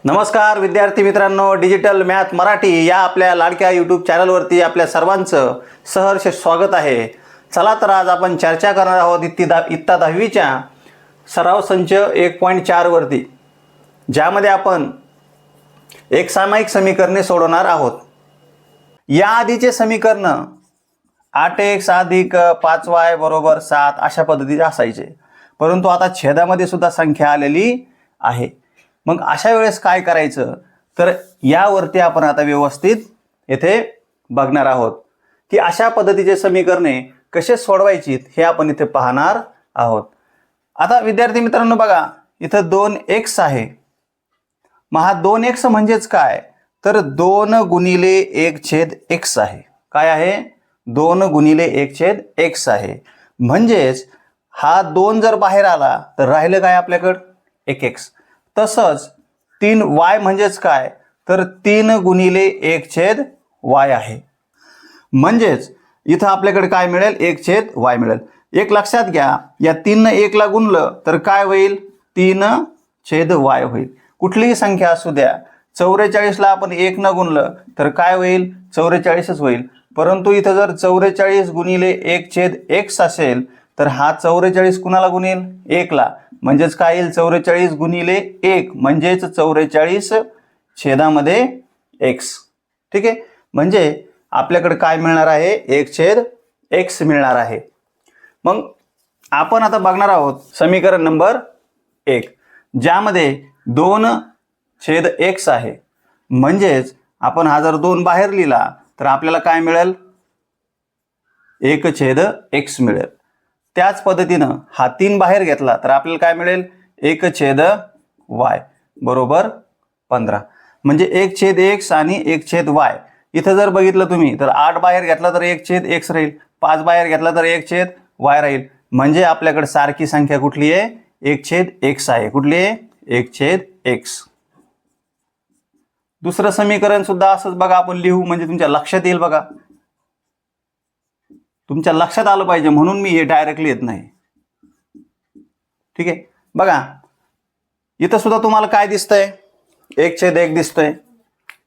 नमस्कार विद्यार्थी मित्रांनो, डिजिटल मॅथ मराठी या आपल्या लाडक्या यूट्यूब चॅनलवरती आपल्या सर्वांचं सहर्ष स्वागत आहे. चला तर आज आपण चर्चा करणार आहोत इयत्ता 10वीच्या सराव संच 1.4 वरती, ज्यामध्ये आपण एक सामायिक समीकरणे सोडवणार आहोत. या आधीचे समीकरण 8x अधिक 5y बरोबर 7 अशा पद्धतीचे असायचे, परंतु आता छेदामध्ये सुद्धा संख्या आलेली आहे. मग अशा वेळेस काय करायचं, तर यावरती आपण आता व्यवस्थित येथे बघणार आहोत की अशा पद्धतीचे समीकरणे कसे सोडवायची हे आपण इथे पाहणार आहोत. आता विद्यार्थी मित्रांनो बघा, इथं 2x आहे. मग हा 2x म्हणजेच काय, तर 2 गुणिले 1/x आहे. काय आहे, 2 गुणिले 1/x आहे. म्हणजेच हा 2 जर बाहेर आला तर राहिलं काय आपल्याकडं 1x. तसंच 3y म्हणजेच काय, तर 3 गुणिले 1/y आहे. म्हणजेच इथं आपल्याकडे काय मिळेल, 1/y मिळेल. एक लक्षात घ्या, या 3 ने 1 ला गुणलं तर काय होईल, 3/y होईल. कुठलीही संख्या असू द्या, 44 ला आपण 1 न गुणलं तर काय होईल, 44च होईल. परंतु इथं जर 44 गुणिले 1/x असेल तर हा 44 कुणाला गुणेल, 1 ला. म्हणजेच काय येईल, 44 गुणिले 1 म्हणजेच 44 छेदामध्ये x. ठीक आहे, म्हणजे आपल्याकडे काय मिळणार आहे, 1/x मिळणार आहे. मग आपण आता बघणार आहोत समीकरण नंबर 1, ज्यामध्ये 2/x आहे. म्हणजेच आपण हा जर 2 बाहेर लिहिला तर आपल्याला काय मिळेल, 1/x मिळेल. त्याच पद्धतीनं हा 3 बाहेर घेतला तर आपल्याला काय मिळेल, 1/y बरोबर 15. म्हणजे 1/x आणि 1/y. इथं जर बघितलं तुम्ही तर 8 बाहेर घेतला तर 1/x राहील, 5 बाहेर घेतला तर 1/y राहील. म्हणजे आपल्याकडे सारखी संख्या कुठली आहे, 1/x आहे. कुठली आहे, 1/x. दुसरं समीकरण सुद्धा असंच बघा आपण लिहू, म्हणजे तुमच्या लक्षात येईल. बघा, तुमच्या लक्षात आलं पाहिजे म्हणून मी हे डायरेक्टली येत नाही. ठीक आहे, बघा इथं सुद्धा तुम्हाला काय दिसतंय, 1/1 दिसतोय.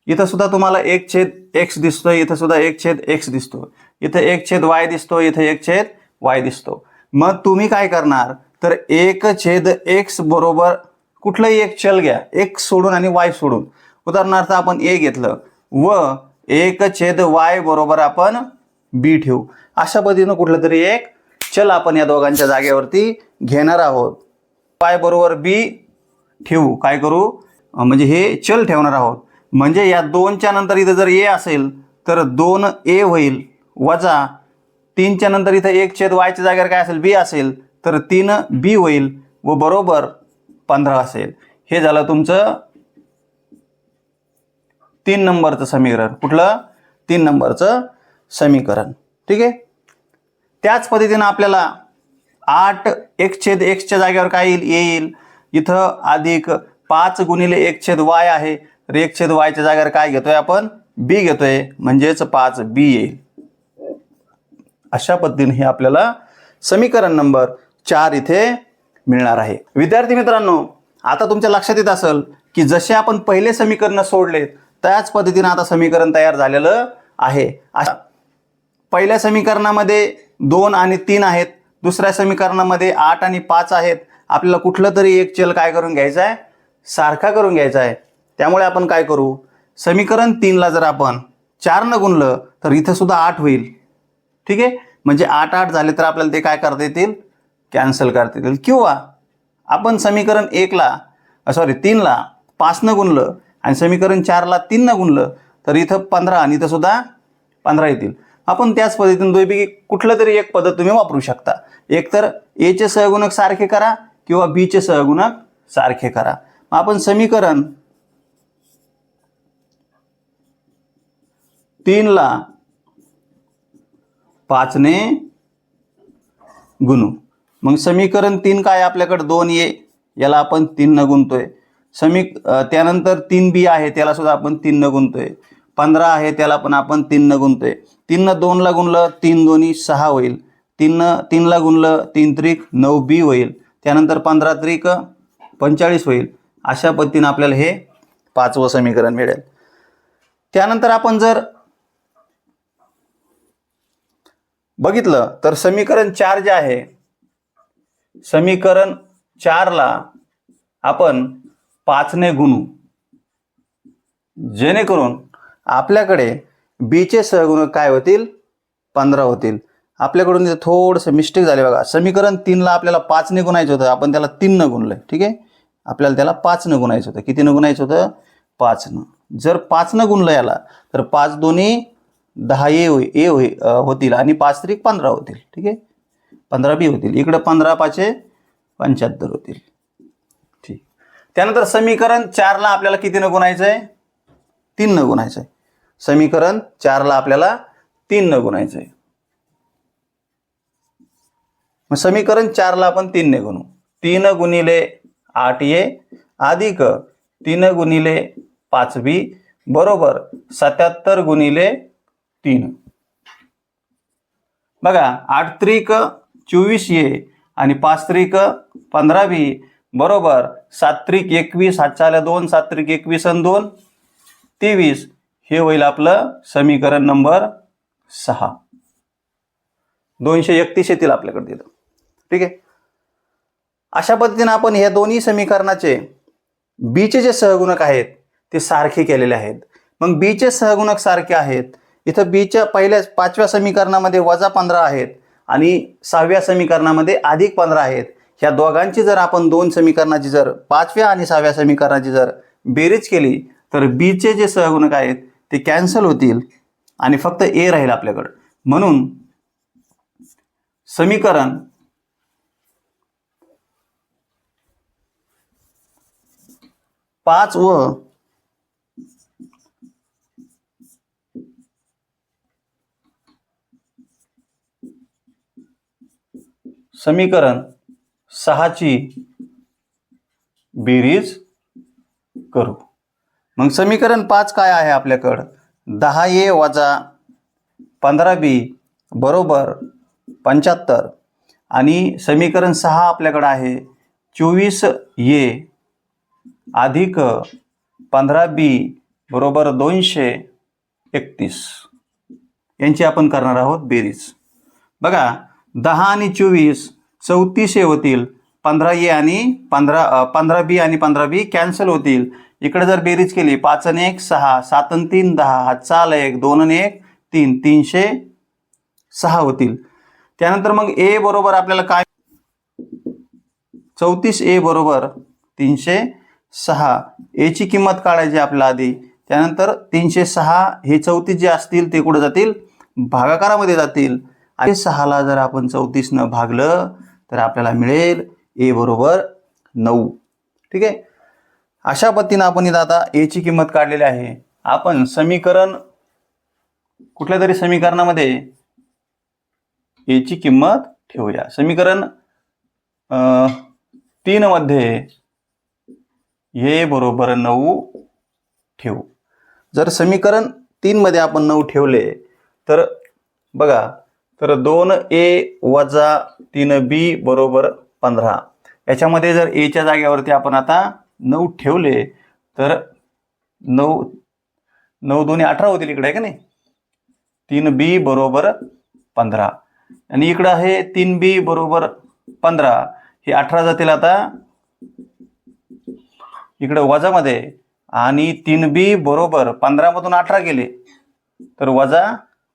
इथं सुद्धा तुम्हाला 1/x दिसतोय. इथं सुद्धा 1/x दिसतो. इथं 1/y दिसतो. इथं 1/y दिसतो. मग तुम्ही काय करणार, तर 1/x बरोबर कुठलंही एक चल घ्या, x सोडून आणि y सोडून. उदाहरणार्थ आपण a घेतलं व 1/y बरोबर आपण b ठेवू. अशा पद्धतीनं कुठलं तरी एक चल आपण या दोघांच्या जागेवरती घेणार आहोत. y बरोबर b ठेवू, काय करू, म्हणजे हे चल ठेवणार आहोत. म्हणजे या 2च्या नंतर इथं जर a असेल तर 2a होईल, वजा 3च्या नंतर इथं 1/y च्या जागेवर काय असेल, b असेल तर 3b होईल व बरोबर 15 असेल. हे झालं तुमचं 3 नंबरचं समीकरण. कुठलं, 3 नंबरचं समीकरण. ठीक आहे. त्याच पद्धतीनं आपल्याला 8x/x च्या जागेवर काय येईल, इथं अधिक 5 गुणिले 1/y आहे, तर 1/y च्या जागेवर काय घेतोय आपण, b घेतोय. म्हणजेच 5b येईल. अशा पद्धतीने हे आपल्याला समीकरण नंबर 4 इथे मिळणार आहे. विद्यार्थी मित्रांनो, आता तुमच्या लक्षात येत असेल की जसे आपण पहिले समीकरण सोडले त्याच पद्धतीने आता समीकरण तयार झालेलं आहे. पहिल्या समीकरणामध्ये 2 आणि 3 आहेत, दुसऱ्या समीकरणामध्ये 8 आणि 5 आहेत. आपल्याला कुठलं तरी एक चल काय करून घ्यायचा आहे, सारखा करून घ्यायचा आहे. त्यामुळे आपण काय करू, समीकरण 3 ला जर आपण 4 न गुणलं तर इथं सुद्धा 8 होईल. ठीक आहे, म्हणजे 8 झाले तर आपल्याला ते काय करता येतील, कॅन्सल करता येतील. किंवा आपण समीकरण 3 ला 5 न गुणलं आणि समीकरण 4 ला 3 न गुणलं तर इथं 15 आणि इथं सुद्धा 15 येतील. आपण त्याच पद्धतीने दोन्हीपैकी कुठलं तरी एक पद्धत तुम्ही वापरू शकता. एक तर a चे सहगुणक सारखे करा किंवा b चे सहगुणक सारखे करा. आपण समीकरण 3 ला 5 ने गुणू. मग समीकरण 3 काय आपल्याकडे 2a, याला आपण 3 न गुणतोय. त्यानंतर 3b आहे, त्याला सुद्धा आपण 3 न गुणतोय. 15 आहे, त्याला पण आपण 3 न गुणतोय. 3 न 2 ला गुणलं, 3 दोन्ही 6 होईल. 3 ला गुणलं, 3 त्रिक 9b होईल. त्यानंतर 15 त्रिक 45 होईल. अशा पद्धतीने आपल्याला हे पाचवं समीकरण मिळेल. त्यानंतर आपण जर बघितलं तर समीकरण 4 जे आहे, समीकरण 4ला आपण 5 ने गुणू, जेणेकरून आपल्याकडे बीचे सहगुणक काय होतील, 15 होतील. आपल्याकडून इथे थोडंसं मिस्टेक झाले बघा. समीकरण 3ला आपल्याला 5 ने गुणायचं होतं, आपण त्याला 3 न गुणलंय. ठीक आहे, आपल्याला त्याला 5 न गुणायचं होतं. किती न गुणायचं होतं, 5 न. जर 5 न गुणलं याला तर 5 दोन्ही 10 होतील आणि 5 त्रिक 15 होतील. ठीक आहे, 15 बी होतील. इकडं 15 पाचे 75 होतील. ठीक. त्यानंतर समीकरण 4ला आपल्याला किती न गुणायचं आहे, 3 न गुणायचं आहे. समीकरण 4ला आपल्याला 3 न गुणायचं आहे. मग समीकरण 4ला आपण 3 ने गुणू. 3 गुणिले 8a अधिक 3 गुणिले 5b बरोबर 77 गुणिले 3. बघा, 8 त्रिक 24a आणि 5 त्रिक 15b बरोबर 7 त्रिक 21, 7 च्या 2, 7 त्रिक 21 आणि 2 23. हे होईल आपलं समीकरण नंबर 6. 231 येतील आपल्याकडे तिथं. ठीक आहे, अशा पद्धतीने आपण ह्या दोन्ही समीकरणाचे बीचे जे सहगुणक आहेत ते सारखे केलेले आहेत. मग बीचे सहगुणक सारखे आहेत. इथं बीच्या पहिल्या 5व्या समीकरणामध्ये -15 आहेत आणि 6व्या समीकरणामध्ये +15 आहेत. ह्या दोघांची जर आपण दोन समीकरणाची जर 5व्या आणि 6व्या समीकरणाची जर बेरीज केली तर बीचे जे सहगुणक आहेत ते कॅन्सल होतील आणि फक्त ए राहील आपल्याकडे. म्हणून समीकरण 5 व समीकरण 6ची बेरीज करू. मग समीकरण 5 काय आहे आपल्याकडं, 10a वजा 15b बरोबर 75 आणि समीकरण 6 आपल्याकडे आहे 24a अधिक 15b बरोबर 231. यांची आपण करणार आहोत बेरीज. बघा, 10 आणि 24 34a होतील. 15a आणि 15b आणि 15b कॅन्सल होतील. इकडे जर बेरीज केली 5 आणि 1 6, 7 आणि 3 10, हातचा आला 1, 2 आणि 1 3, 306 होतील. त्यानंतर मग ए बरोबर आपल्याला काय, 34a बरोबर 306. एची किंमत काढायची आपल्याला आधी. त्यानंतर 306 हे 34 जे असतील ते कुठे जातील, भागाकारामध्ये जातील. आणि 6ला जर आपण 34 न भागलं तर आपल्याला मिळेल ए बरोबर 9. ठीक आहे, अशा पद्धतीने आपण इथं आता एची किंमत काढलेली आहे. आपण समीकरण कुठल्या तरी समीकरणामध्ये एची किंमत ठेवूया. समीकरण 3 मध्ये ए बरोबर 9 ठेवू. जर समीकरण 3 मध्ये आपण 9 ठेवले तर बघा, तर 2a वजा 3b बरोबर 15. याच्यामध्ये जर एच्या जागेवरती आपण आता 9 ठेवले तर 9 2 18 होतील. इकडे आहे का नाही, 3b बरोबर 15 आणि इकडं आहे 3b बरोबर 15. हे 18 जातील आता इकडे वजामध्ये आणि 3b बरोबर 15 मधून 18 गेले तर वजा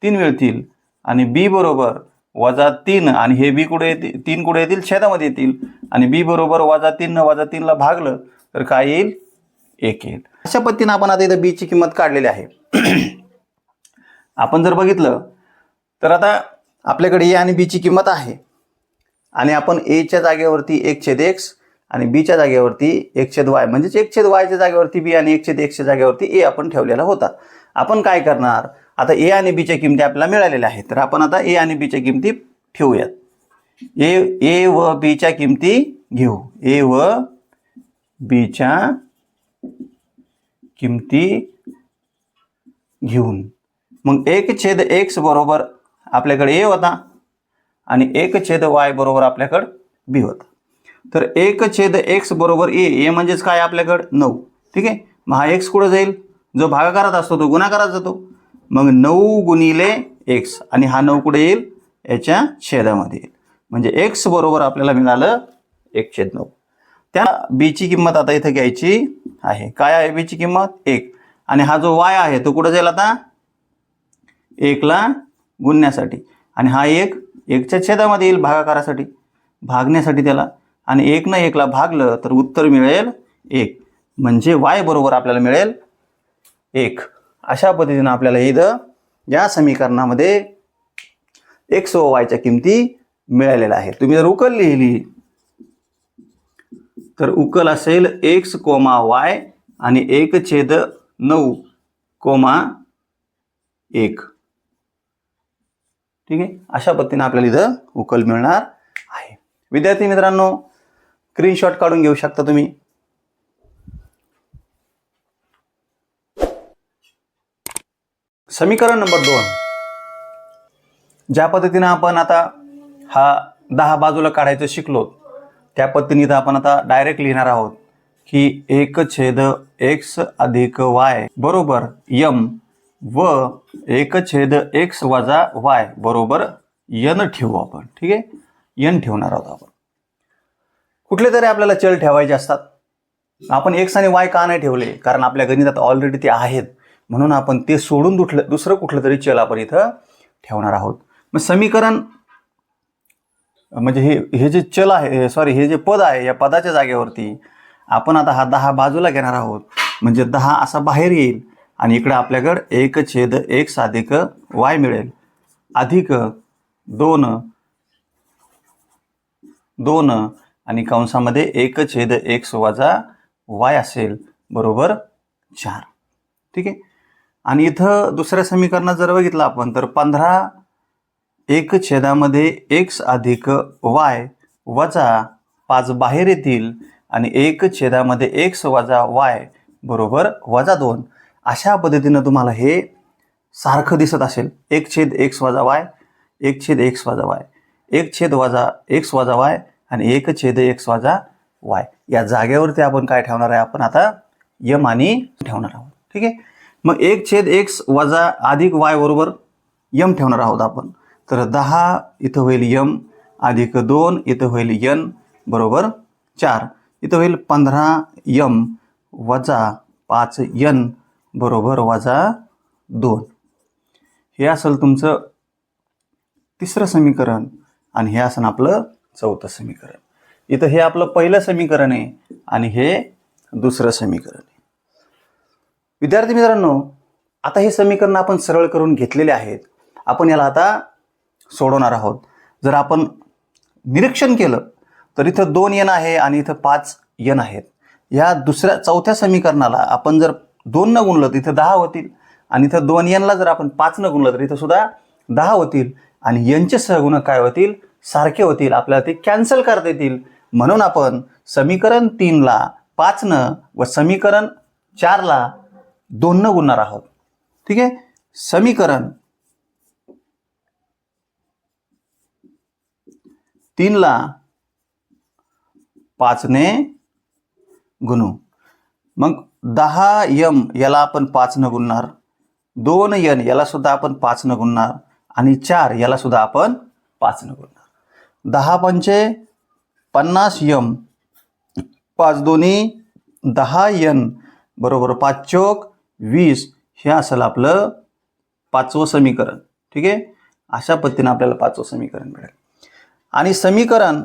3 मिळतील आणि b बरोबर वजा 3 आणि हे b कुठे येतील, 3 कुठे येतील, छेदामध्ये येतील आणि b बरोबर वजा 3 वजा 3 ला भागलं तर काय येईल, 1 येईल. अशा पद्धतीने आपण आता इथं b ची किंमत काढलेली आहे. आपण जर बघितलं तर आता आपल्याकडे a आणि b ची किंमत आहे आणि आपण a च्या जागेवरती 1/x आणि b च्या जागेवरती 1/y म्हणजेच 1/y च्या जागेवरती b आणि 1/x च्या जागेवरती a आपण ठेवलेला होता. आपण काय करणार, आता a आणि b च्या किमती आपल्याला मिळालेल्या आहेत तर आपण आता a आणि b च्या किमती ठेवूयात. a व b च्या किमती घेऊ. a व b च्या किमती घेऊन मग 1/x बरोबर आपल्याकडे a होता आणि 1/y बरोबर आपल्याकडे b होता. तर 1/x बरोबर a म्हणजेच काय आपल्याकडे 9. ठीक आहे, मग हा एक्स कुठं जाईल, जो भागाकारात असतो तो गुणाकारात जातो. मग 9 गुणिले एक्स आणि हा 9 कुठे येईल, याच्या छेदामध्ये येईल. म्हणजे एक्स बरोबर आपल्याला मिळालं 1/9. त्या बीची किंमत आता इथं घ्यायची आहे. काय आहे बीची किंमत, 1. आणि हा जो वाय आहे तो कुठं जाईल आता, 1ला गुणण्यासाठी. आणि हा 1च्या छेदामध्ये येईल भागाकारासाठी, भागण्यासाठी त्याला. आणि 1 ने 1ला भागलं तर उत्तर मिळेल 1. म्हणजे वाय बरोबर आपल्याला मिळेल 1. अशा पद्धतीनं आपल्याला इथं या समीकरणामध्ये एक्स व वायच्या किमती मिळालेल्या आहेत. तुम्ही जर उकल लिहिली तर उकल असेल एक्स कोमा वाय आणि 1/9 कोमा 1. ठीक आहे, अशा पद्धतीने आपल्याला इथं उकल मिळणार आहे. विद्यार्थी मित्रांनो, स्क्रीनशॉट काढून घेऊ शकता तुम्ही. समीकरण नंबर 2. ज्या पद्धतीने आपण आता हा 10 बाजूला काढायचं शिकलो त्या पद्धतीने आपण आता डायरेक्ट लिहिणार आहोत की 1/x अधिक y बरोबर m व 1/x वजा y बरोबर n ठेवू आपण. ठीक आहे, n ठेवणार आहोत आपण. कुठले तरी आपल्याला चल ठेवायचे असतात. आपण x आणि y का नाही ठेवले, कारण आपल्या गणितात ऑलरेडी ते आहेत, म्हणून आपण ते सोडून दुसरं कुठलं तरी चल आपण इथं ठेवणार आहोत. मग समीकरण म्हणजे हे जे चल आहे, सॉरी हे जे पद आहे, या पदाच्या जागेवरती आपण आता हा 10 बाजूला घेणार आहोत. म्हणजे 10 असा बाहेर येईल आणि इकडे आपल्याकडे 1/x अधिक y मिळेल अधिक 2 आणि कंसामध्ये 1/x वजा y असेल बरोबर 4. ठीक आहे. आणि इथं दुसऱ्या समीकरणात जर बघितलं आपण तर 15 1/x अधिक y वजा 5 बाहेर येतील आणि 1/x वजा y बरोबर वजा 2. अशा पद्धतीनं तुम्हाला हे सारखं दिसत असेल. 1/x वजा y, 1/x वजा y, 1/x वजा y आणि 1/x वजा y. या जागेवरती आपण काय ठेवणार आहे, आपण आता m आणि ठेवणार आहोत. ठीक आहे. मग 1/x वजा अधिक y बरोबर m ठेवणार आहोत आपण. तर 10 इथं होईल m अधिक 2 इथं होईल n बरोबर 4. इथं होईल 15m वजा 5n बरोबर वजा 2. हे असेल तुमचं तिसरं समीकरण आणि हे असेल आपलं चौथं समीकरण. इथं हे आपलं पहिलं समीकरण आहे आणि हे दुसरं समीकरण आहे. विद्यार्थी मित्रांनो, आता हे समीकरण आपण सरळ करून घेतलेले आहेत. आपण याला आता सोडवणार आहोत. जर आपण निरीक्षण केलं तर इथं 2n आहे आणि इथं 5n आहेत. या चौथ्या समीकरणाला आपण जर 2 न गुणलं तर इथं 10 होतील आणि इथं 2n ला जर आपण 5 न गुणलं तर इथं सुद्धा 10 होतील आणि n चे सहगुणक काय होतील, सारखे होतील. आपल्याला ते कॅन्सल करता येतील. म्हणून आपण समीकरण 3 ला 5 न व समीकरण 4 ला 2 न गुणणार आहोत. ठीक आहे. समीकरण 3 ला 5 ने गुणू. मग 10m याला आपण 5 न गुणणार, 2n याला सुद्धा आपण 5 न गुणणार आणि 4 याला सुद्धा आपण 5 न गुणणार. 10 पंचे 50m, 5 दोन्ही 10n बरोबर 5 चोक 20. हे असेल आपलं 5वं समीकरण. ठीक आहे. अशा पद्धतीने आपल्याला 5वं समीकरण मिळेल. आणि समीकरण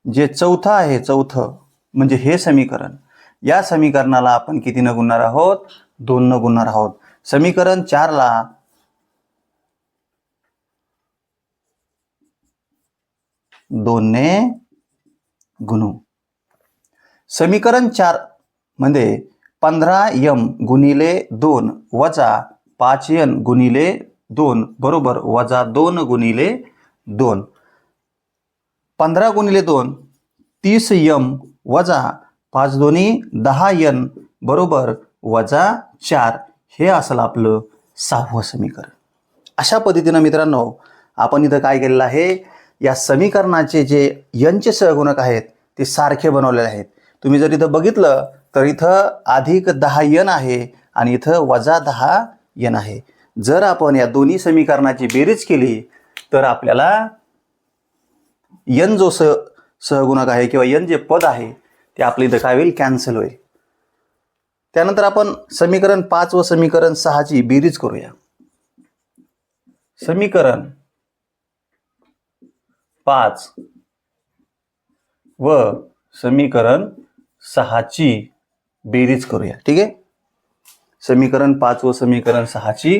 जे चौथं आहे, चौथं म्हणजे हे समीकरण, या समीकरणाला आपण किती न गुणणार आहोत, 2 न गुणणार आहोत. समीकरण 4 ला 2 ने गुणू. समीकरण 4 मध्ये 15m गुणिले 2 वजा 5n गुणिले 2 बरोबर वजा 2 गुणिले 2. 15 गुणिले 2 30m वजा 5 दोन्ही 10n बरोबर वजा 4. हे असेल आपलं 6वं समीकरण. अशा पद्धतीनं मित्रांनो आपण इथं काय केलेलं आहे, या समीकरणाचे जे n चे सहगुणक आहेत ते सारखे बनवलेले आहेत. तुम्ही जर इथं बघितलं तर इथं अधिक 10n आहे आणि इथं वजा 10n आहे. जर आपण या दोन्ही समीकरणाची बेरीज केली तर आपल्याला n जो सहगुणक आहे किंवा n जे पद आहे ते आपलं इथं काय होईल, कॅन्सल होईल. त्यानंतर आपण समीकरण 5 व समीकरण 6 ची बेरीज करूया. समीकरण 5 व समीकरण 6 ची बेरीज करूया. ठीक आहे. समीकरण 5 व समीकरण 6 ची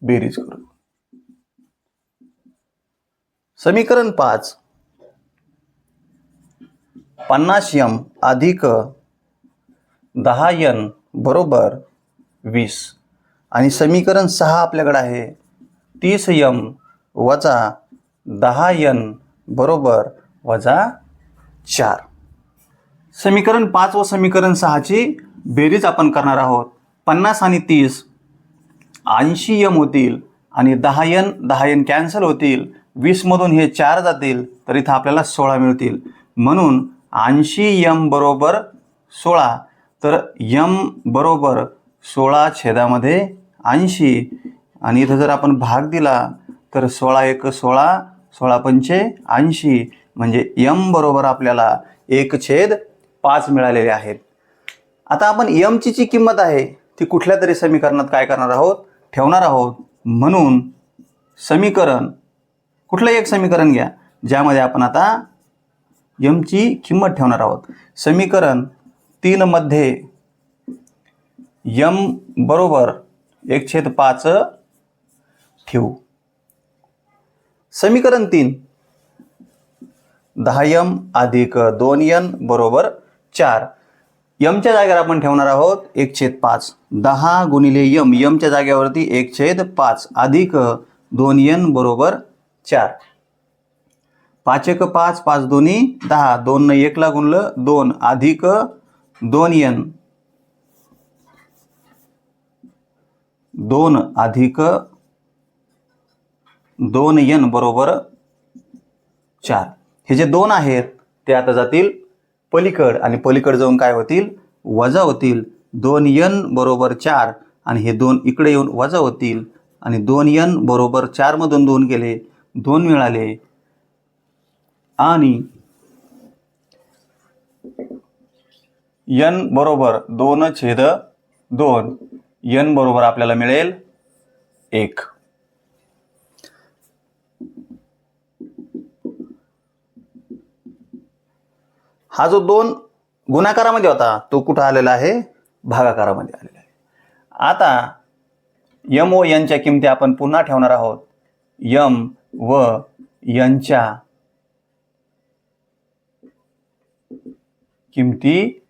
बेरीज करू. समीकरण 5 50m अधिक 10n बरोबर 20 आणि समीकरण 6 आपल्याकडे आहे 30m वजा 10n बरोबर वजा 4. समीकरण 5 व समीकरण 6 ची बेरीज आपण करणार आहोत. 50 आणि 30 80m होतील आणि 10n कॅन्सल होतील. 20 मधून हे 4 जातील तर इथं आपल्याला 16 मिळतील. म्हणून 80m बरोबर 16. तर m बरोबर 16/80 आणि इथं जर आपण भाग दिला तर 16 × 16 16×5 म्हणजे m बरोबर आपल्याला 1/5 मिळालेले आहेत. आता आपण m ची जी किंमत आहे ती कुठल्या तरी समीकरणात काय करणार आहोत, ठेवणार आहोत. म्हणून समीकरण कुठलंही एक समीकरण घ्या ज्यामध्ये आपण आता m ची किंमत ठेवणार आहोत. समीकरण 3 मध्ये m बरोबर 1/5 ठेवू. समीकरण 3 10m अधिक 2n बरोबर 4. m च्या जागेवर आपण ठेवणार आहोत 1/5. 10 गुणिले m च्या जागेवरती 1/5 अधिक 2n बरोबर 4. 5 × 5 5 2 10 2 न 1 ला गुणलं 2 अधिक 2n 2 अधिक 2n बरोबर 4. हे जे 2 आहेत ते आता जातील पलीकड आणि पलीकड जाऊन काय होतील, वजा होतील. 2n बरोबर 4 आणि हे 2 इकडे येऊन वजा होतील आणि 2n बरोबर 4 मधून 2 गेले 2 मिळाले आणि n बरोबर 2/2 n बरोबर आपल्याला मिळेल 1. हा जो 2 गुणाकारामध्ये होता तो कुठं आलेला आहे, भागाकारामध्ये आलेला आहे. आता m व n च्या किमती आपण पुन्हा ठेवणार आहोत. m व n च्या किमती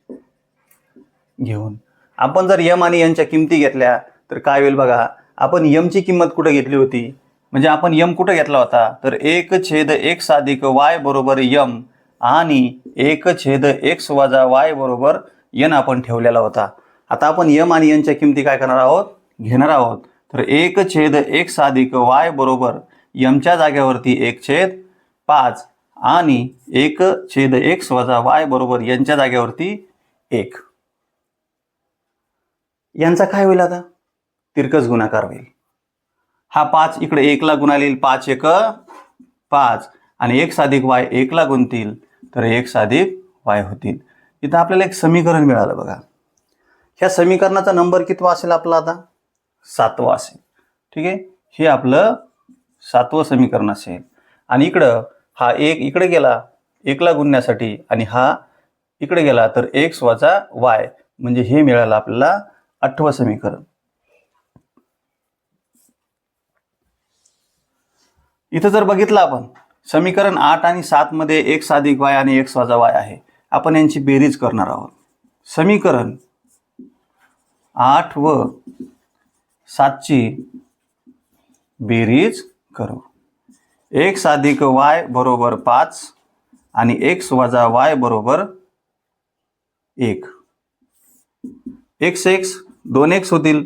घेऊन आपण जर m आणि n च्या किमती घेतल्या तर काय होईल बघा. आपण m ची किंमत कुठे घेतली होती, म्हणजे आपण m कुठे घेतला होता तर 1/x अधिक y बरोबर m आणि 1/x वजा y बरोबर n आपण ठेवलेला होता. आता आपण m आणि n च्या किमती काय करणार आहोत, घेणार आहोत. तर 1/x अधिक y बरोबर m च्या जागेवरती 1/5 आणि 1/x वजा y बरोबर n च्या जागेवरती 1. यांचा काय होईल आता, तिरकस गुणाकार होईल. हा 5 इकडे 1 ला गुणालेल 5 1 5 आणि x अधिक y 1 ला गुणतील तर x अधिक y होतील. इथं आपल्याला एक समीकरण मिळालं बघा. ह्या समीकरणाचा नंबर कितवा असेल आपला आता, 7वा असेल. ठीक आहे. हे आपलं 7वं समीकरण असेल आणि इकडं हा 1 इकडे गेला 1 ला गुणण्यासाठी आणि हा इकडे गेला तर x वजा y म्हणजे हे मिळालं आपल्याला 8वं समीकरण. इथं जर बघितलं आपण समीकरण 8 आणि 7 मध्ये x अधिक y आणि x वजा y आहे. आपण यांची बेरीज करणार आहोत. समीकरण 8 व 7 ची बेरीज करू. x अधिक y बरोबर 5 आणि x वजा y बरोबर 1. x 2x होतील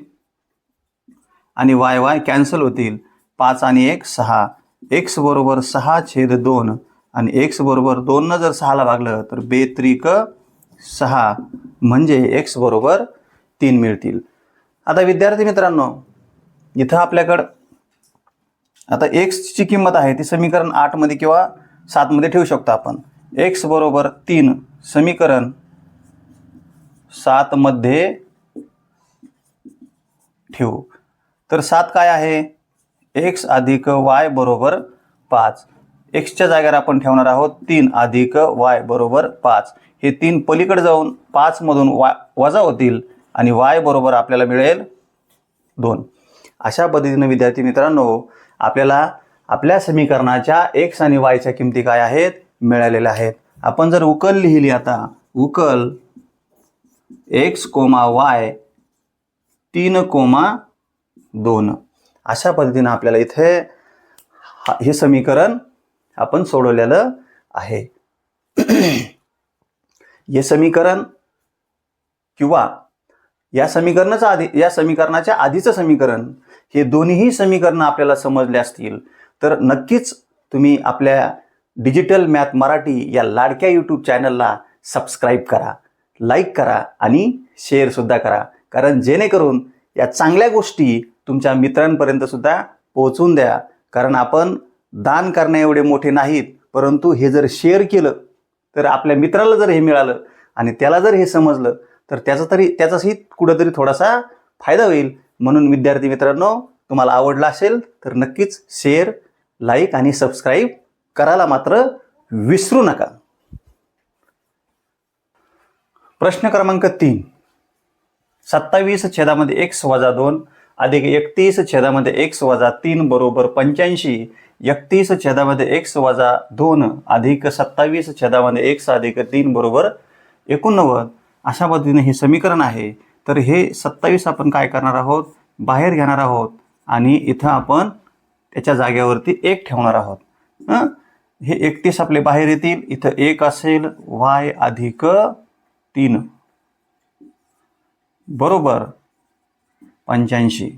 आणि y कॅन्सल होतील. 5 आणि 1 6. x बरोबर 6/2 आणि x बरोबर 2 जर 6ला भागलं तर 2 त्रिक 6 म्हणजे x बरोबर 3 मिळतील. आता विद्यार्थी मित्रांनो, इथं आपल्याकडं आता x ची किंमत आहे ती समीकरण 8 मध्ये किंवा 7 मध्ये ठेवू शकतो आपण. x बरोबर 3 समीकरण 7 मध्ये ठेवू. तर 7 काय आहे? x अधिक y बरोबर 5. x च्या जागेवर आपण ठेवणार आहोत 3 अधिक y बरोबर 5. हे 3 पलीकडे जाऊन 5 मधून वजा होतील आणि y बरोबर आपल्याला मिळेल 2. अशा पद्धतीने विद्यार्थी मित्रांनो आपल्याला आपल्या समीकरणाच्या x आणि y च्या किमती काय आहेत मिळालेल्या आहेत. आपण जर उकल लिहिली, आता उकल x, y 3, 2 अशा पद्धतीने आपल्याला इथे हे समीकरण आपण सोडवलेलं आहे. हे समीकरण किंवा या समीकरणाच्या आधीचं समीकरण हे दोन्ही समीकरण आपल्याला समजले असतील तर नक्कीच तुम्ही आपल्या डिजिटल मॅथ मराठी या लाडक्या यूट्यूब चॅनलला सबस्क्राईब करा, लाईक करा आणि शेअर सुद्धा करा. कारण जेणेकरून या चांगल्या गोष्टी तुमच्या मित्रांपर्यंत सुद्धा पोहोचून द्या. कारण आपण दान करण्या एवढे मोठे नाहीत, परंतु हे जर शेअर केलं तर आपल्या मित्राला जर हे मिळालं आणि त्याला जर हे समजलं तर त्याचाही कुठंतरी थोडासा फायदा होईल. म्हणून विद्यार्थी मित्रांनो, तुम्हाला आवडला असेल तर नक्कीच शेअर, लाईक आणि सबस्क्राईब करायला मात्र विसरू नका. प्रश्न क्रमांक 3. 27 वजा 2 अधिक 31 वजा 3 बरोबर 85. 31 वजा 2 अधिक 27 अधिक 3 बरोबर 89. अशा पद्धतीने हे समीकरण आहे. तर हे 27 आपण काय करणार आहोत, बाहेर घेणार आहोत आणि इथं आपण त्याच्या जागेवरती 1 ठेवणार आहोत. हे 31 आपले बाहेर येतील. इथं 1 असेल, y अधिक 3 बरोबर 85.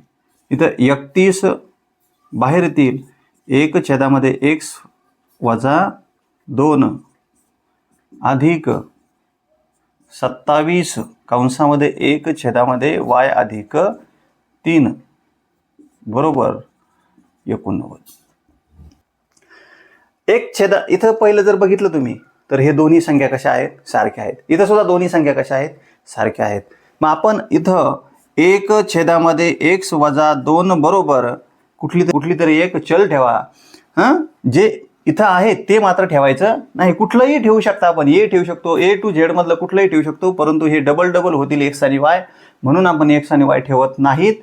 इथं 31 बाहेर येतील. 1/x वजा 2 अधिक 27 कंसामध्ये 1/y अधिक 3 बरोबर 89. इथं पहिलं जर बघितलं तुम्ही तर हे दोन्ही संख्या कशा आहेत, सारख्या आहेत. इथं सुद्धा दोन्ही संख्या कशा आहेत, सारख्या आहेत. मग आपण इथं 1/x वजा 2 बरोबर कुठली तरी एक चल ठेवा. जे इथं आहे ते मात्र ठेवायचं नाही. कुठलंही ठेवू शकता आपण, ए ठेवू शकतो, A to Z मधलं कुठलंही ठेवू शकतो, परंतु हे डबल होतील x आणि y. म्हणून आपण x आणि y ठेवत नाहीत.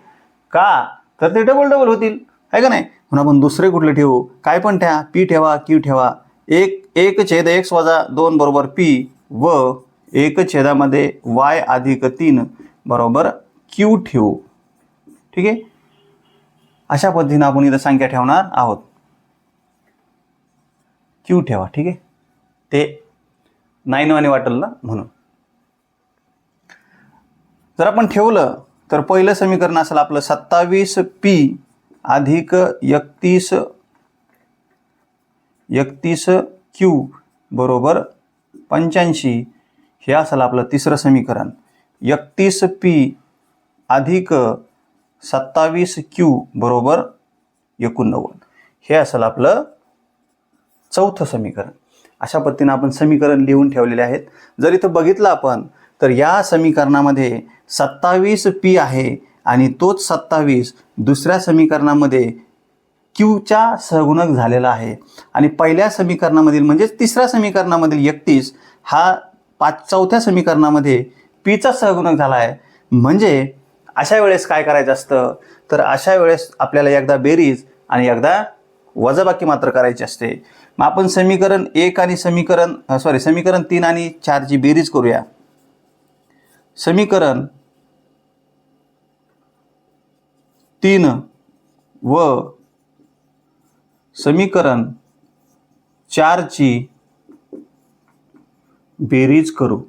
का तर ते डबल होतील, आहे का नाही. म्हणून आपण दुसरे कुठले ठेवू, काय पण ठेवा, p ठेवा, q ठेवा. 1/x वजा 2 बरोबर p व 1/y अधिक 3 बरोबर q ठेवू. ठीक आहे. अशा पद्धतीने आपण इथं संख्या ठेवणार आहोत. q ठेवा. ठीक आहे. ते 9 वाने वाटेल ना, म्हणून जर आपण ठेवलं तर पहिलं समीकरण असेल आपलं 27p अधिक 31q बरोबर 85. हे असेल आपलं तिसरं समीकरण. 31p अधिक 27q बरोबर 89. हे असेल आपलं चौथं समीकरण. अशा पद्धतीने आपण समीकरण लिहून ठेवलेले आहेत. जर इथं बघितलं आपण तर या समीकरणामध्ये 27p आहे आणि तोच 27 दुसऱ्या समीकरणामध्ये क्यूच्या सहगुणक झालेला आहे आणि पहिल्या समीकरणामधील म्हणजेच तिसऱ्या समीकरणामधील 31 हा चौथ्या समीकरणामध्ये पीचा सहगुणक झाला आहे. म्हणजे अशा वेळेस काय करायचं असतं, तर अशा वेळेस आपल्याला एकदा बेरीज आणि एकदा वजाबाकी मात्र करायची असते. मग आपण समीकरण 3 आणि 4 ची बेरीज करूया. समीकरण 3 व समीकरण 4 ची बेरीज करू.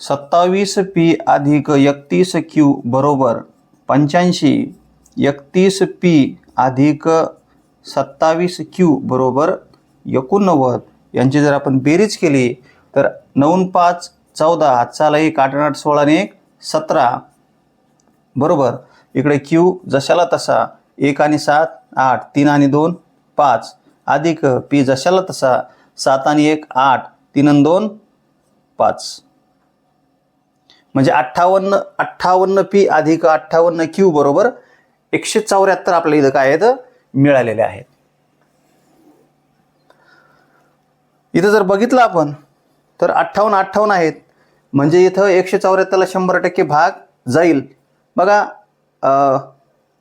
27p अधिक 31q बरोबर 85. 31p अधिक 27Q बरोबर 89 यांची जर आपण बेरीज केली तर 9 5 14, हातचा 1 8 8 16 आणि 1 17 बरोबर. इकडे Q जशाला तसा 1 आणि 7 8, 3 आणि 2 5 अधिक P जशाला तसा 7 आणि 1 8, 3 आणि 2 5 म्हणजे 58P अधिक 58Q बरोबर 174 आपल्याला इथं काय आहेत मिळालेले आहेत. इथं जर बघितलं आपण तर 58 आहेत म्हणजे इथं 174ला 100% भाग जाईल. बघा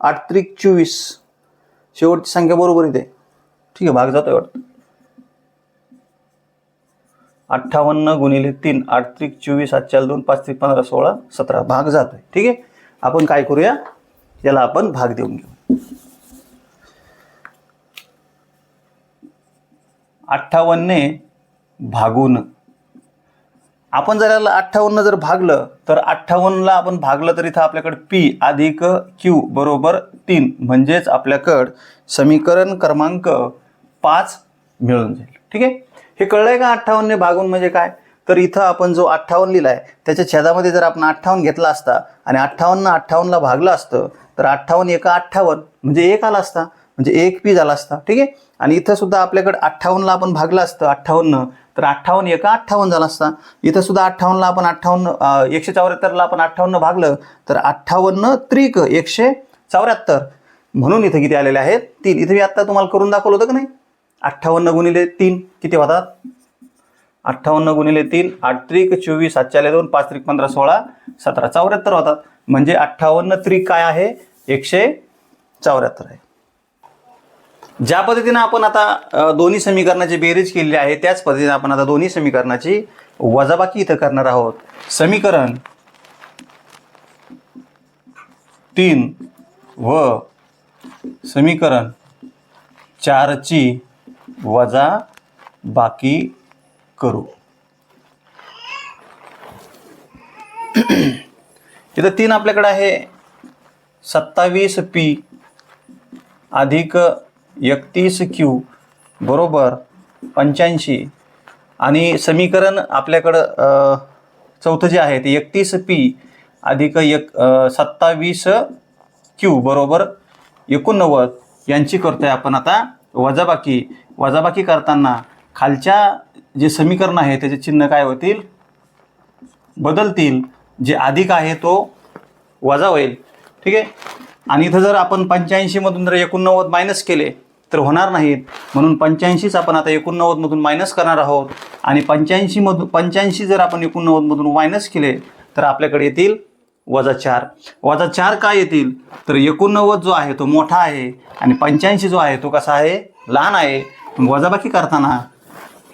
8 त्रिक 24 शेवटची संख्या बरोबर इथे ठीक आहे भाग जातोय वाटतं. 58 गुणिले 3 8 त्रिक 24 7 4 2 5 त्रिक 15 16 17 भाग जातोय. ठीक आहे आपण काय करूया याला आपण भाग देऊन घेऊ. 58 ने भागून आपण जर याला 58 जर भागलं तर 58ला आपण भागलं तर इथं आपल्याकडे P अधिक Q बरोबर 3 म्हणजेच आपल्याकडं समीकरण क्रमांक 5 मिळून जाईल. ठीक आहे हे कळलंय का 58 ने भागून म्हणजे काय. तर इथं आपण जो 58 लिहिलाय त्याच्या छेदामध्ये जर आपण 58 घेतला असता आणि 58ला भागलं असतं तर 58 एका 58 म्हणजे 1 आला असता म्हणजे 1 P झाला असता. ठीक आहे आणि इथं सुद्धा आपल्याकडे 58ला आपण भागलं असतं 58 तर 58 एका 58 झाला असता. इथं सुद्धा 58ला आपण 174ला आपण 58 भागलं तर 58 त्रिक 174 म्हणून इथं किती आलेले आहेत 3. इथे मी आत्ता तुम्हाला करून दाखवलं होतं का नाही. 58 गुणिले 3 किती होतात 58 गुणिले 3 8 त्रिक 24 7 4 2 5 त्रिक 15 16 17 74 होतात म्हणजे 58 त्रिक काय आहे 174 आहे. ज्या पद्धतीने आपण आता दोन्ही समीकरणाची बेरीज केलेली आहे त्याच पद्धतीने आपण आता दोन्ही समीकरणाची वजाबाकी इथं करणार आहोत. समीकरण 3 व समीकरण 4 ची वजाबाकी करू. इथं 3 आपल्याकडे आहे 27P अधिक 31Q बरोबर 85 आणि समीकरण आपल्याकडं चौथं जे आहे ते 31P अधिक 27Q बरोबर 89 यांची करतोय आपण आता वजाबाकी करताना खालच्या जे समीकरण आहे त्याचे चिन्ह काय होतील बदलतील. जे अधिक आहे तो वजा होईल. ठीक आहे आणि इथं जर आपण 85 मधून जर 89 मायनस केले तर होणार नाहीत म्हणून 85च आपण आता 89 मधून मायनस करणार आहोत आणि 85 जर आपण 89 मधून मायनस केले तर आपल्याकडे येतील -4. -4 काय येतील तर 89 जो आहे तो मोठा आहे आणि 85 जो आहे तो कसा आहे लहान आहे. वजाबाकी करताना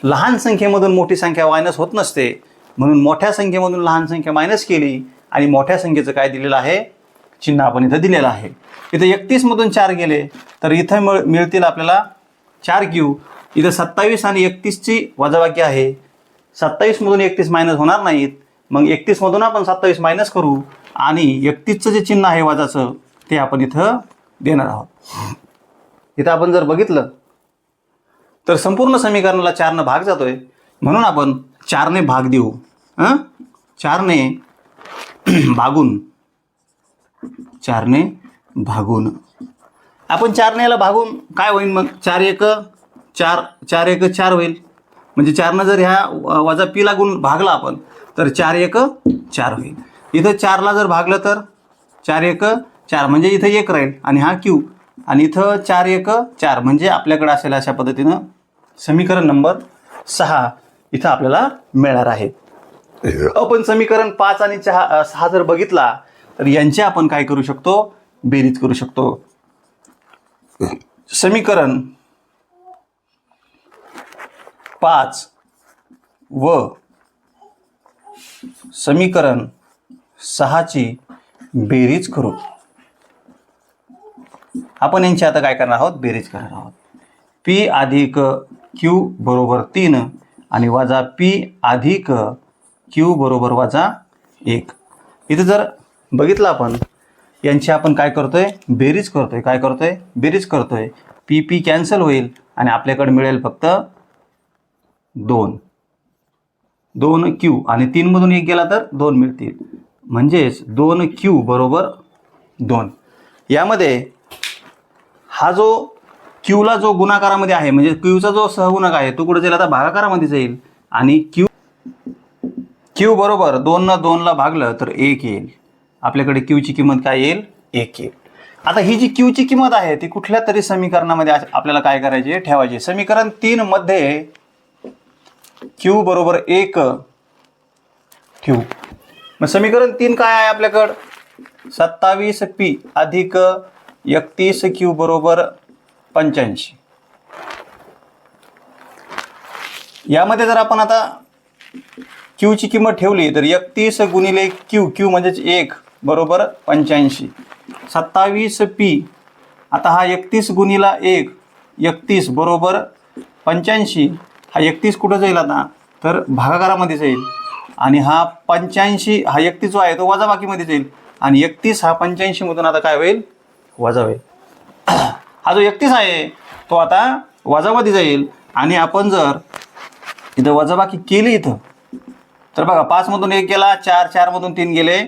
लहान संख्येमधून मोठी संख्या मायनस होत नसते म्हणून मोठ्या संख्येमधून लहान संख्या मायनस केली आणि मोठ्या संख्येचं काय दिलेलं आहे चिन्ह आपण इथं दिलेलं आहे. इथं 31 मधून 4 गेले तर इथं मिळतील आपल्याला 4Q. इथं 27 आणि 31ची वजाबाकी आहे. 27 मधून 31 मायनस होणार नाहीत मग 31 मधून आपण 27 मायनस करू आणि 31चं जे चिन्ह आहे वजाचं ते आपण इथं देणार आहोत. इथं आपण जर बघितलं तर संपूर्ण समीकरणाला 4 ने भाग जातोय म्हणून आपण 4 ने भाग देऊ. 4 ने भागून आपण 4 ने याला भागून काय होईल मग 4 1 4 होईल म्हणजे 4 ने जर ह्या वजा P लागून भागला आपण तर 4 1 4 होईल. इथं 4 ला जर भागलं तर 4 1 4 म्हणजे इथं 1 राहील आणि हा Q आणि इथं 4 1 4 म्हणजे आपल्याकडे असेल अशा पद्धतीनं समीकरण नंबर 6 इथं आपल्याला मिळणार आहे. आपण समीकरण 5 आणि 6 जर बघितला तर यांचे आपण काय करू शकतो बेरीज करू शकतो. समीकरण 5 व समीकरण 6 ची बेरीज करू. आपण यांची आता काय करणार आहोत बेरीज करणार आहोत. P अधिक Q बरोबर 3 आणि वजा P अधिक Q बरोबर -1. इथे जर बघितलं आपण यांची आपण काय करतोय बेरीज करतोय. काय करतोय बेरीज करतोय. पी पी कॅन्सल होईल आणि आपल्याकडे मिळेल फक्त 2 क्यू आणि 3 मधून 1 गेला तर 2 मिळतील, म्हणजेच 2 क्यू बरोबर 2. यामध्ये हा जो क्यूला जो गुणाकारामध्ये आहे म्हणजे क्यूचा जो सहगुणक आहे तो कुठे जाईल आता भागाकारामध्ये जाईल आणि क्यू बरोबर 2 न 2 ला भागलं तर 1 येईल. आपल्याकडे क्यूची किंमत काय येईल 1 येईल. आता ही जी क्यूची किंमत आहे ती कुठल्या तरी समीकरणामध्ये आपल्याला काय करायची ठेवायची. समीकरण 3 मध्ये क्यू बरोबर 1 ठेवू. मग समीकरण 3 काय आहे आपल्याकडं 27p अधिक 31q बरोबर 85. यामध्ये जर आपण आता क्यूची किंमत ठेवली तर 31 गुणिले क्यू म्हणजेच 1 बरोबर 85. 27p आता हा 31 गुणिला 1 31 बरोबर 85. हा 31 कुठं जाईल आता तर भागाकारामध्ये जाईल आणि हा 85 हा 31 जो आहे तो वजाबाकीमध्ये जाईल आणि 31 हा 85 मधून आता काय होईल वजा होईल. हा जो 31 आहे तो आता वजामध्ये जाईल आणि आपण जर इथं वजाबाकी केली इथं तर बघा 5 मधून 1 गेला 4 मधून 3 गेले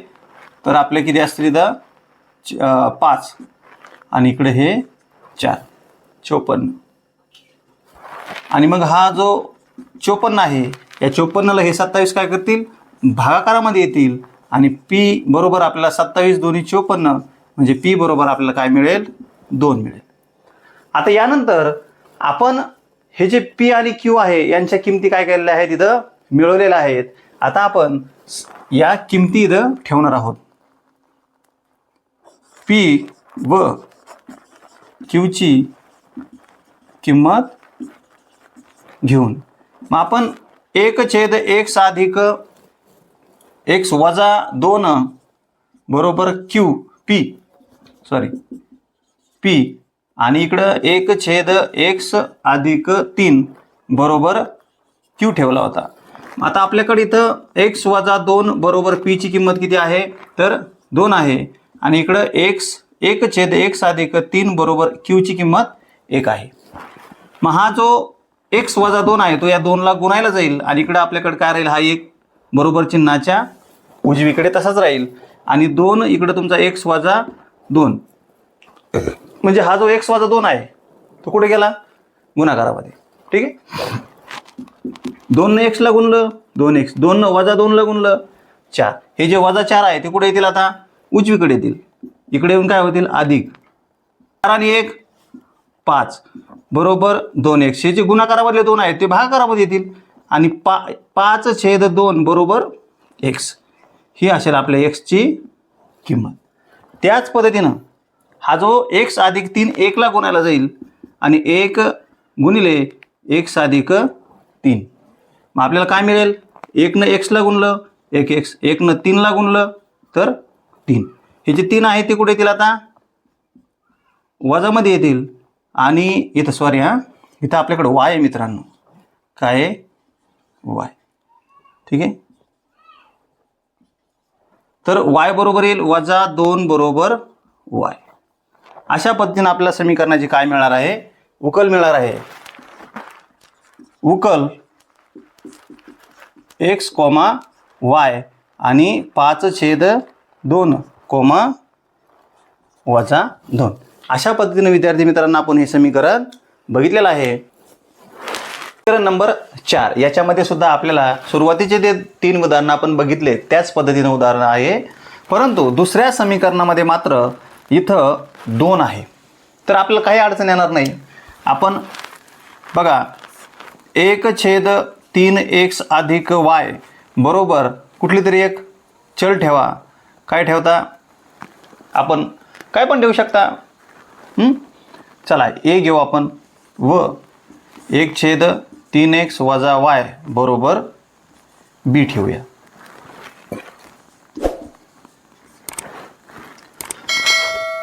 तर आपले किती असतील इथं 5 आणि इकडे हे 4 54. आणि मग हा जो 54 आहे या 54ला हे 27 काय करतील भागाकारामध्ये येतील आणि पी बरोबर आपल्याला 27 दोन्ही 54 म्हणजे पी बरोबर आपल्याला काय मिळेल 2 मिळेल. आता यानंतर आपण हे जे पी आणि क्यू आहे यांच्या किमती काय केलेल्या आहेत इथं मिळवलेल्या आहेत. आता आपण या किमती इथं ठेवणार आहोत. पी व क्यूची किंमत घेऊन मग आपण 1/x अधिक x वजा 2 बरोबर क्यू पी आणि इकडं 1/x अधिक 3 बरोबर क्यू ठेवला होता. आता आपल्याकडे इथं x वजा 2 बरोबर p ची किंमत किती आहे तर 2 आहे आणि इकडं 1/x अधिक 3 बरोबर q ची किंमत 1 आहे. मग हा जो x वजा 2 आहे तो या 2 ला गुणायला जाईल आणि इकडे आपल्याकडे काय राहील हा 1 बरोबर चिन्हाच्या उजवीकडे तसाच राहील आणि 2 इकडे तुमचा x वजा 2 म्हणजे हा जो x वजा 2 आहे तो कुठे गेला गुणाकारामध्ये. ठीक आहे 2 ने x ला गुणलं 2x 2 न वजा 2 ला गुणलं 4. हे जे वजा 4 आहे ते कुठे येतील आता उजवीकडे येतील. इकडे येऊन काय होतील अधिक 4 आणि 1 5 बरोबर 2x. हे जे गुणाकारामधले 2 आहेत ते भागाकारामध्ये येतील आणि 5/2 बरोबर x ही असेल आपल्या x ची किंमत. त्याच पद्धतीनं हा जो x अधिक 3 1 ला गुणायला जाईल आणि 1 गुणिले x अधिक 3 मग आपल्याला काय मिळेल 1 न x ला गुणलं 1x 1 न 3 ला गुणलं तर 3. हे जे 3 आहे ते कुठे येतील आता वजामध्ये येतील आणि इथं इथं आपल्याकडे y आहे मित्रांनो. काय आहे y. ठीक आहे तर y बरोबर येईल वजा 2 बरोबर y. अशा पद्धतीने आपल्याला समीकरणाची काय मिळणार आहे उकल मिळणार आहे. उकल x, y आणि 5/2 वजा 2 अशा पद्धतीने विद्यार्थी मित्रांनो आपण हे समीकरण बघितलेलं आहे. समीकरण नंबर 4 याच्यामध्ये सुद्धा आपल्याला सुरुवातीचे जे 3 उदाहरणं आपण बघितले त्याच पद्धतीने उदाहरण आहे परंतु दुसऱ्या समीकरणामध्ये मात्र इथं 2 आहे तर आपल्याला काही अडचण येणार नाही. आपण बघा 1/3x अधिक y बरोबर कुठली तरी एक चल ठेवा. काय ठेवता आपण काय पण ठेवू शकता. चला a घेऊ आपण व 1/3x वजा y बरोबर b ठेवूया.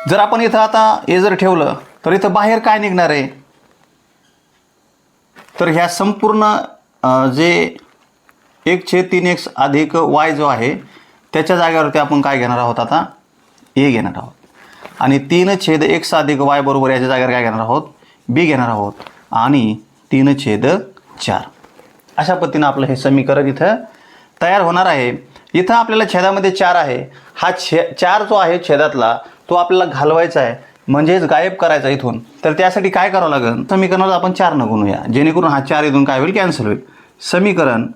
जर आपण इथं आता a जर ठेवलं तर इथं बाहेर काय निघणार आहे तर ह्या संपूर्ण जे 1/3x अधिक y जो आहे त्याच्या जागेवरती आपण काय घेणार आहोत आता a घेणार आहोत आणि 3/x अधिक y बरोबर याच्या जागेवर काय घेणार आहोत बी घेणार आहोत आणि 3/4. अशा पद्धतीनं आपलं हे समीकरण इथं तयार होणार आहे. इथं आपल्याला छेदामध्ये 4 आहे. हा 4 जो आहे छेदातला तो आपल्याला घालवायचा आहे, म्हणजेच गायब करायचा इथून. तर त्यासाठी काय करावं लागेल, समीकरणाला आपण 4 न गुणूया, जेणेकरून हा 4 इथून काय होईल, कॅन्सल होईल. समीकरण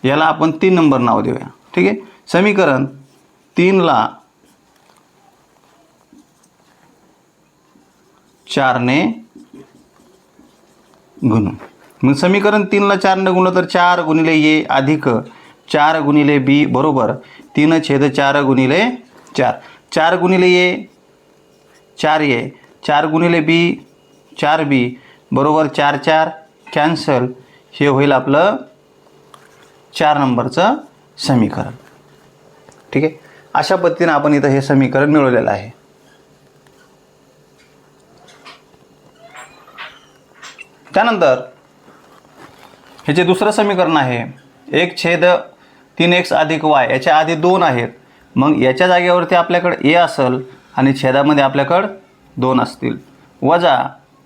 याला आपण 3 नंबर नाव देऊया. ठीक आहे. समीकरण 3ला 4 ने गुणू. मग समीकरण 3ला 4 ने गुणलं तर 4 गुणिले ए अधिक 4 गुणिले बी बरोबर 3/4 गुणिले 4. 4 गुणिले ए 4a, 4 गुणिले बी 4b बरोबर 4 कॅन्सल. हे होईल आपलं 4 नंबरचं समीकरण. ठीक आहे. अशा पद्धतीने आपण इथं हे समीकरण मिळवलेलं आहे. त्यानंतर हे जे दुसरं समीकरण आहे 1/3x अधिक y, याच्या आधी 2 आहेत. मग याच्या जागेवरती आपल्याकडे a असेल आणि छेदामध्ये आपल्याकडं 2 असतील, वजा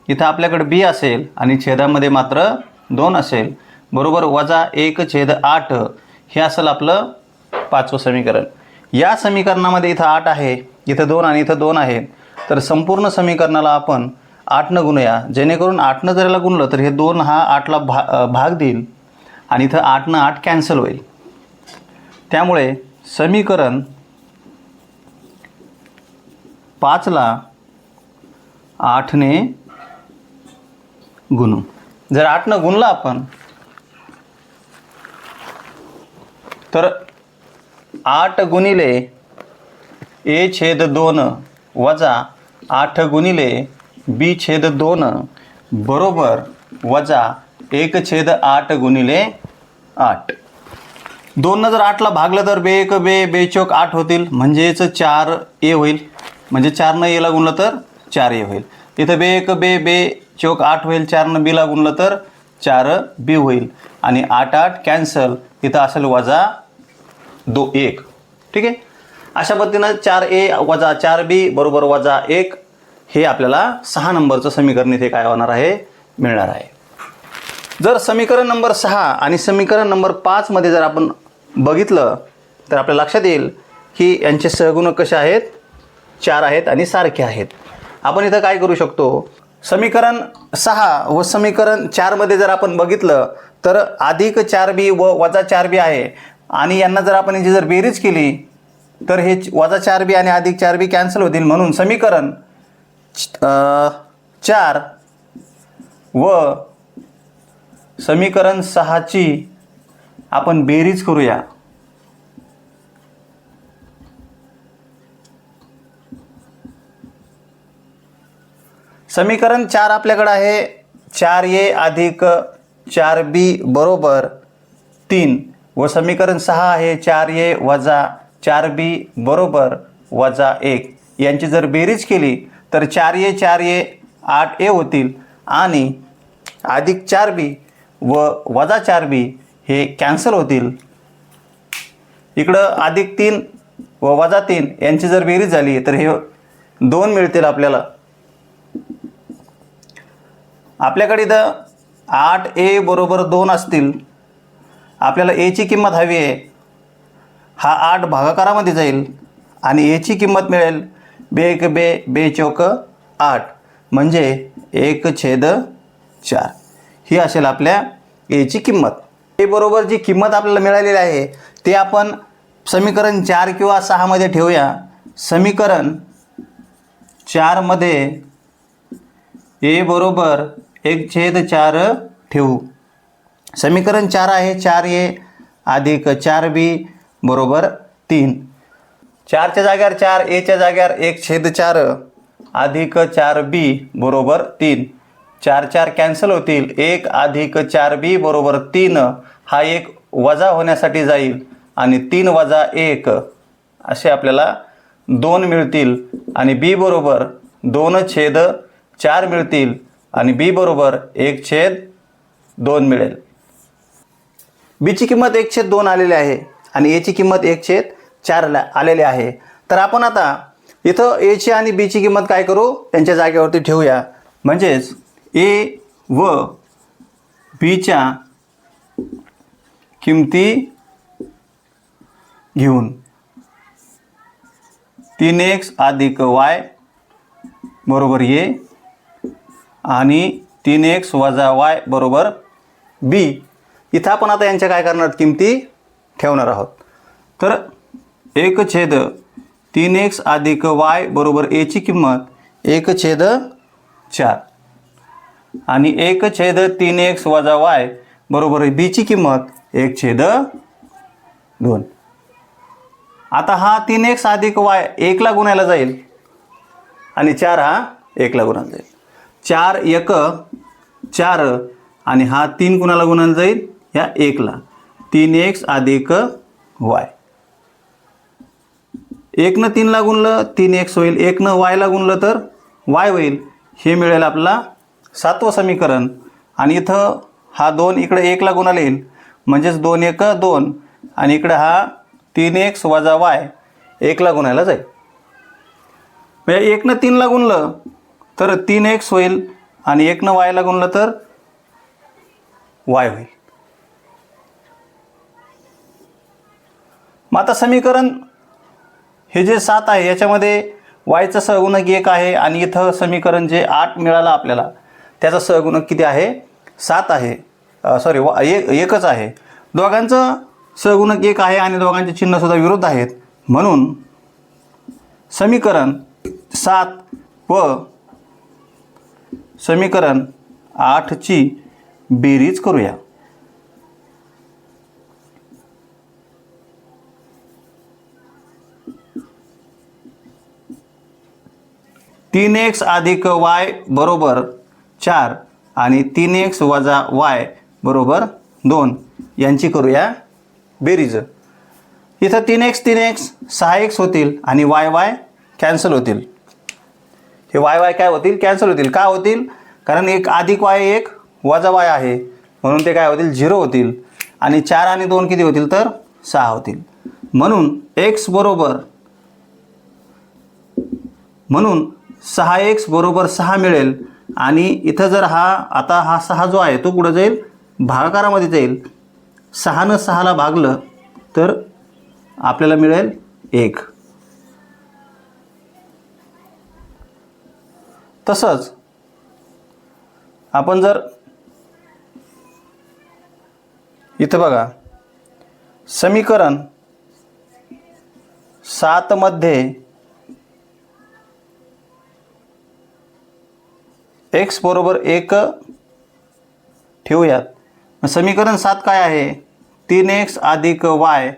इथं आपल्याकडे b असेल आणि छेदामध्ये मात्र 2 असेल, बरोबर वजा 1/8. हे असेल आपलं 5वं समीकरण. या समीकरणामध्ये इथं 8 आहे, इथं 2 आणि इथं 2 आहे. तर संपूर्ण समीकरणाला आपण 8 न गुणूया, जेणेकरून 8 न जर याला गुणलं तर हे 2 हा 8ला भाग देईल आणि इथं 8 न 8 कॅन्सल होईल. त्यामुळे समीकरण 5ला 8 ने गुणू. जर 8 न गुणलं आपण तर 8 गुणिले a/2 वजा 8 गुणिले b/2 बरोबर वजा 1/8 गुणिले 8. 2 न जर 8ला भागलं तर 2 1 2 2 चौक 8 होतील, म्हणजेच 4a होईल. म्हणजे 4 न a ला गुणलं तर 4a होईल. इथं 2 1 2 2 चौक 8 होईल, 4 न b ला गुणलं तर 4b होईल आणि 8 8 कॅन्सल. इथं असेल वजा 1. ठीक आहे. अशा पद्धतीनं 4a वजा 4b बरोबर वजा 1 हे आपल्याला 6 नंबरचं समीकरण इथे काय होणार आहे, मिळणार आहे. जर समीकरण नंबर 6 आणि समीकरण नंबर 5 मध्ये जर आपण बघितलं तर आपल्या लक्षात येईल की यांचे सहगुणक कसे आहेत, 4 आहेत आणि सारखे आहेत. आपण इथं काय करू शकतो, समीकरण 6 व समीकरण 4 मध्ये जर आपण बघितलं तर अधिक 4b व वजा 4b आहे आणि यांना जर आपण यांची जर बेरीज केली तर हे वजा 4b आणि अधिक 4b कॅन्सल होतील. म्हणून समीकरण 4 व समीकरण 6ची आपण बेरीज करूया. समीकरण 4 आपल्याकडे आहे 4a अधिक 4b बरोबर 3 व समीकरण 6 आहे 4a वजा 4b बरोबर वजा 1. यांची जर बेरीज केली तर 4a 4a 8a होतील आणि अधिक 4b व वजा 4b हे कॅन्सल होतील. इकडं अधिक 3 व वजा 3 यांची जर बेरीज झाली तर हे 2 मिळतील आपल्याला. आपल्याकडे इथं 8a बरोबर 2 असतील. आपल्याला a ची किंमत हवी आहे. हा 8 भागाकारामध्ये जाईल आणि a ची किंमत मिळेल 2 1 2 2 चौक 8 म्हणजे 1/4. ही असेल आपल्या a ची किंमत. a बरोबर जी किंमत आपल्याला मिळालेली आहे ते आपण समीकरण 4 किंवा 6 मध्ये ठेवूया. समीकरण 4 मध्ये a बरोबर 1/4 ठेवू. समीकरण 4 आहे 4a अधिक 4b बरोबर 3. 4च्या जाग्यावर 4, a च्या जाग्यावर 1/4 अधिक 4b बरोबर 3. 4 4 कॅन्सल होतील. 1 अधिक 4b बरोबर 3 हा 1 वजा होण्यासाठी जाईल आणि 3 वजा 1 असे आपल्याला 2 मिळतील आणि b बरोबर 2/4 मिळतील आणि b बरोबर 1/2 मिळेल. b ची किंमत 1/2 आलेली आहे आणि a ची किंमत 1/4 आलेली आहे. तर आपण आता इथं एची आणि बीची किंमत काय करू, त्यांच्या जागेवरती ठेवूया. म्हणजेच ए व बीच्या किमती घेऊन 3x अधिक y बरोबर a आणि 3x वजा y बरोबर b. इथं आपण आता यांच्या काय करणार, किमती ठेवणार आहोत. तर 1/3x अधिक y बरोबर a ची किंमत 1/4 आणि 1/3x वजा y बरोबर b ची किंमत 1/2. आता हा 3x अधिक y 1 ला गुणायला जाईल आणि 4 हा 1 ला गुणायला जाईल. 4 1 4 आणि हा 3 कुणाला गुणायला जाईल, या 1 ला. 3x अधिक y. 1 न 3 ला गुणलं 3x होईल, 1 न y ला गुणलं तर y होईल. हे मिळेल आपला 7वं समीकरण. आणि इथं हा 2 इकडे 1 ला गुणाला येईल, म्हणजेच 2 1 2 आणि इकडे हा 3x वजा y 1 ला गुणायला जाईल. म्हणजे 1 न 3 ला गुणलं तर 3x होईल आणि 1 न y ला गुणलं तर y होईल. मग आता समीकरण हे जे 7 आहे याच्यामध्ये yचा सहगुणक 1 आहे आणि इथं समीकरण जे 8 मिळालं आपल्याला त्याचा सहगुणक किती आहे, 7 आहे. सॉरी 1च आहे. दोघांचं सहगुणक 1 आहे आणि दोघांचे चिन्हसुद्धा विरुद्ध आहेत. म्हणून समीकरण 7 व समीकरण 8ची बेरीज करूया. तीन एक्स अधिक y बरोबर 4 आणि 3x वजा y बरोबर 2 यांची करूया बेरीज. इथं 3x 6x होतील आणि y कॅन्सल होतील. हे y काय होतील, कॅन्सल होतील. का होतील, कारण 1 अधिक y 1 वजा y आहे म्हणून ते काय होतील, 0 होतील. आणि 4 आणि 2 किती होतील, तर 6 होतील. म्हणून x बरोबर 6x बरोबर 6 मिळेल. आणि इथं जर हा 6 जो आहे तो कुठं जाईल, भागाकारामध्ये जाईल. 6 न 6 ला भागलं तर आपल्याला मिळेल 1. तसंच आपण जर इथं बघा समीकरण 7 मध्ये x बरोबर 1 ठेवूयात. समीकरण 7 काय आहे, 3x अधिक y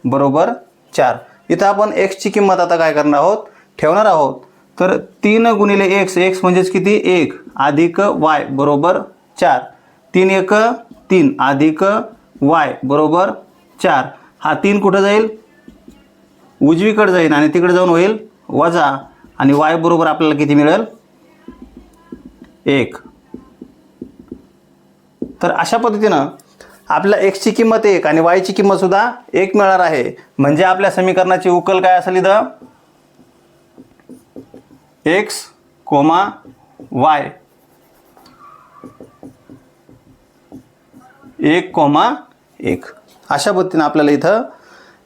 बरोबर 4. इथं आपण x ची किंमत आता काय करणार आहोत, ठेवणार आहोत. तर 3 गुणिले x, x म्हणजेच किती, 1 अधिक y बरोबर 4. 3 1 3 अधिक y बरोबर 4. हा 3 कुठं जाईल, उजवीकडे जाईल आणि तिकडे जाऊन होईल वजा. आणि y बरोबर आपल्याला किती मिळेल, 1. तर अशा पद्धतीनं आपल्याला x ची किंमत 1 आणि y ची किंमत सुद्धा 1 मिळणार आहे. म्हणजे आपल्या समीकरणाची उकल काय असेल, इथं x, y 1,1. अशा पद्धतीनं आपल्याला इथं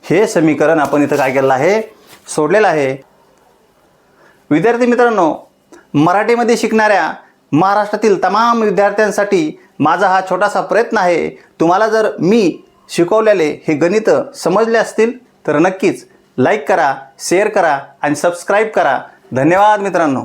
हे समीकरण आपण इथं काय केलेलं आहे, सोडलेलं आहे. विद्यार्थी मित्रांनो, मराठीमध्ये शिकणाऱ्या महाराष्ट्रातील तमाम विद्यार्थ्यांसाठी माझा हा छोटासा प्रयत्न आहे. तुम्हाला जर मी शिकवलेले हे गणित समजले असतील तर नक्कीच लाईक करा, शेअर करा आणि सबस्क्राईब करा. धन्यवाद मित्रांनो.